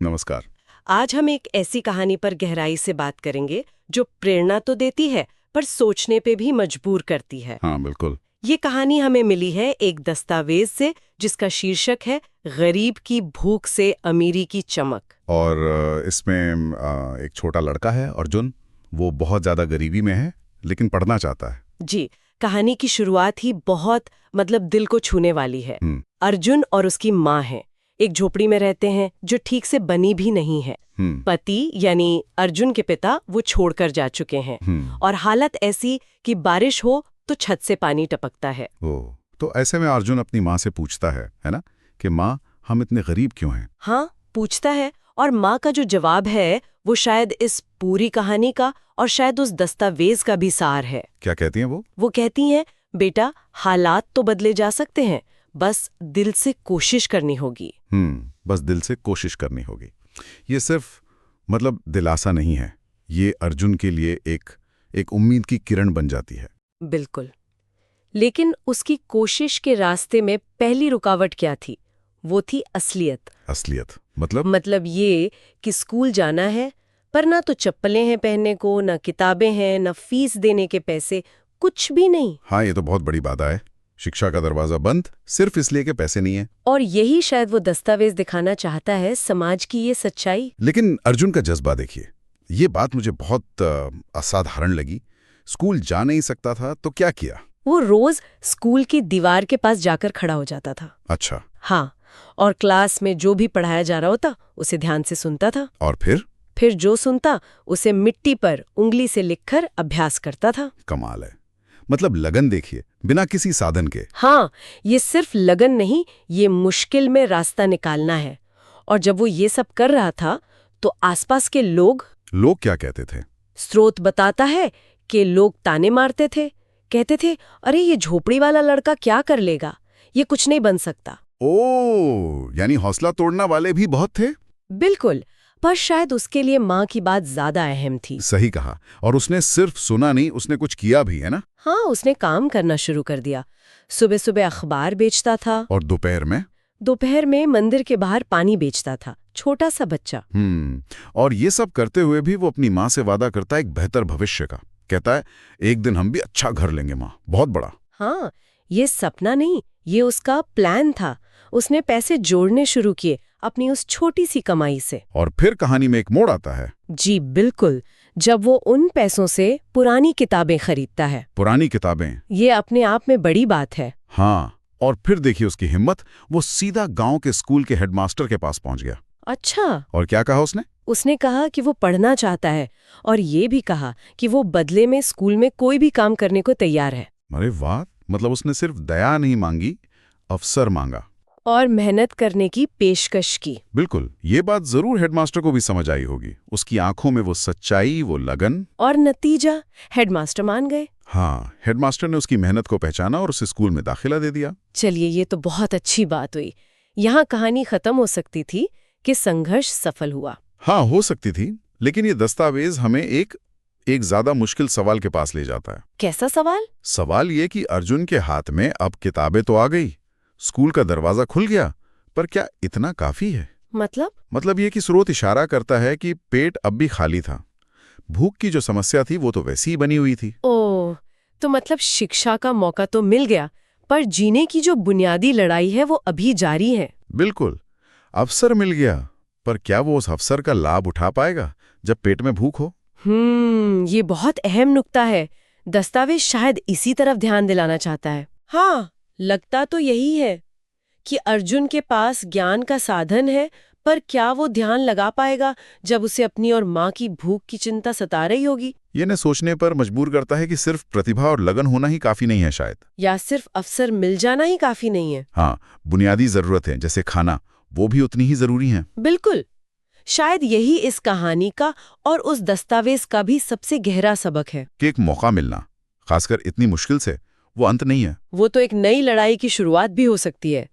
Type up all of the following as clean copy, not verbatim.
नमस्कार। आज हम एक ऐसी कहानी पर गहराई से बात करेंगे जो प्रेरणा तो देती है पर सोचने पे भी मजबूर करती है। हाँ, बिल्कुल। ये कहानी हमें मिली है एक दस्तावेज से जिसका शीर्षक है गरीब की भूख से अमीरी की चमक। और इसमें एक छोटा लड़का है अर्जुन। वो बहुत ज़्यादा गरीबी में है लेकिन पढ़ना चाहता है। जी, कहानी की शुरुआत ही बहुत दिल को छूने वाली है। अर्जुन और उसकी माँ है, एक झोपड़ी में रहते हैं जो ठीक से बनी भी नहीं है। पति यानी अर्जुन के पिता वो छोड़कर जा चुके हैं और हालत ऐसी कि बारिश हो तो छत से पानी टपकता है। तो ऐसे में अर्जुन अपनी माँ से पूछता है ना, कि माँ हम इतने गरीब क्यों हैं? हाँ, पूछता है और माँ का जो जवाब है वो शायद इस पूरी कहानी का और शायद उस दस्तावेज का भी सार है। क्या कहती हैं वो? वो कहती हैं, बेटा हालात तो बदले जा सकते हैं, बस दिल से कोशिश करनी होगी। बस दिल से कोशिश करनी होगी। ये सिर्फ दिलासा नहीं है, ये अर्जुन के लिए एक उम्मीद की किरण बन जाती है। बिल्कुल। लेकिन उसकी कोशिश के रास्ते में पहली रुकावट क्या थी? वो थी असलियत। असलियत मतलब ये कि स्कूल जाना है पर ना तो चप्पलें हैं पहनने को, ना किताबें हैं, ना फीस देने के पैसे, कुछ भी नहीं। हाँ, ये तो बहुत बड़ी बाधा है। शिक्षा का दरवाजा बंद सिर्फ इसलिए कि पैसे नहीं है। और यही शायद वो दस्तावेज दिखाना चाहता है, समाज की ये सच्चाई। लेकिन अर्जुन का जज्बा देखिए, ये बात मुझे बहुत असाधारण लगी। स्कूल जा नहीं सकता था तो क्या किया? वो रोज स्कूल की दीवार के पास जाकर खड़ा हो जाता था। अच्छा। हाँ, और क्लास में जो भी पढ़ाया जा रहा होता उसे ध्यान से सुनता था। और फिर जो सुनता उसे मिट्टी पर उंगली से लिखकर अभ्यास करता था। कमाल है। लगन देखिए, बिना किसी साधन के। हाँ, ये सिर्फ लगन नहीं, ये मुश्किल में रास्ता निकालना है। और जब वो ये सब कर रहा था तो आसपास के लोग क्या कहते थे? स्रोत बताता है कि लोग ताने मारते थे, कहते थे, अरे ये झोपड़ी वाला लड़का क्या कर लेगा, ये कुछ नहीं बन सकता। यानी हौसला तोड़ना वाले भी बहुत थे। बिल्कुल, पर शायद उसके लिए माँ की बात ज्यादा अहम थी। सही कहा। और उसने सिर्फ सुना नहीं, उसने कुछ किया भी, है ना? हाँ, उसने काम करना शुरू कर दिया। सुबह सुबह अखबार बेचता था और दोपहर में मंदिर के बाहर पानी बेचता था, छोटा सा बच्चा। और ये सब करते हुए भी वो अपनी माँ से वादा करता है एक बेहतर भविष्य का। कहता है एक दिन हम भी अच्छा घर लेंगे माँ, बहुत बड़ा। हाँ, ये सपना नहीं, ये उसका प्लान था। उसने पैसे जोड़ने शुरू किए अपनी उस छोटी सी कमाई से। और फिर कहानी में एक मोड़ आता है। जी बिल्कुल, जब वो उन पैसों से पुरानी किताबें खरीदता है। पुरानी किताबें, ये अपने आप में बड़ी बात है। हाँ। और फिर देखिए उसकी हिम्मत, वो सीधा गांव के स्कूल के हेडमास्टर के पास पहुंच गया। अच्छा। और क्या कहा उसने? उसने कहा कि वो पढ़ना चाहता है और ये भी कहा कि वो बदले में स्कूल में कोई भी काम करने को तैयार है। अरे वाह! उसने सिर्फ दया नहीं मांगी, अवसर मांगा और मेहनत करने की पेशकश की। बिल्कुल। ये बात जरूर हेडमास्टर को भी समझ आई होगी। उसकी आंखों में वो सच्चाई, वो लगन। और नतीजा, हेडमास्टर मान गए। हाँ, हेडमास्टर ने उसकी मेहनत को पहचाना और उसे स्कूल में दाखिला दे दिया। चलिए, ये तो बहुत अच्छी बात हुई। यहाँ कहानी खत्म हो सकती थी कि संघर्ष सफल हुआ। हाँ, हो सकती थी, लेकिन ये दस्तावेज हमें एक ज्यादा मुश्किल सवाल के पास ले जाता है। कैसा सवाल? सवाल ये कि अर्जुन के हाथ में अब किताबें तो आ गई, स्कूल का दरवाजा खुल गया, पर क्या इतना काफी है? मतलब ये कि स्रोत इशारा करता है कि पेट अब भी खाली था। भूख की जो समस्या थी वो तो वैसी ही बनी हुई थी। ओह, तो मतलब शिक्षा का मौका तो मिल गया, पर जीने की जो बुनियादी लड़ाई है वो अभी जारी है। बिल्कुल। अवसर मिल गया, पर क्या वो उस अवसर का लाभ उठा पाएगा जब पेट में भूख हो? ये बहुत अहम नुक्ता है। दस्तावेज शायद इसी तरफ ध्यान दिलाना चाहता है। हाँ, लगता तो यही है कि अर्जुन के पास ज्ञान का साधन है, पर क्या वो ध्यान लगा पाएगा जब उसे अपनी और माँ की भूख की चिंता सता रही होगी? ये न सोचने पर मजबूर करता है कि सिर्फ प्रतिभा और लगन होना ही काफी नहीं है शायद। या सिर्फ अवसर मिल जाना ही काफी नहीं है। हाँ, बुनियादी जरूरतें जैसे खाना, वो भी उतनी ही जरूरी हैं। बिल्कुल। शायद यही इस कहानी का और उस दस्तावेज का भी सबसे गहरा सबक है कि एक मौका मिलना, खासकर इतनी मुश्किल से, वो अंत नहीं है। वो तो एक नई लड़ाई की शुरुआत भी हो सकती है,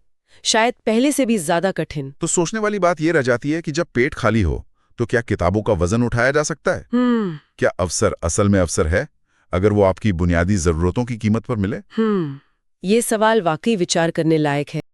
शायद पहले से भी ज्यादा कठिन। तो सोचने वाली बात ये रह जाती है कि जब पेट खाली हो तो क्या किताबों का वजन उठाया जा सकता है? क्या अवसर असल में अवसर है अगर वो आपकी बुनियादी जरूरतों की कीमत पर मिले? ये सवाल वाकई विचार करने लायक है।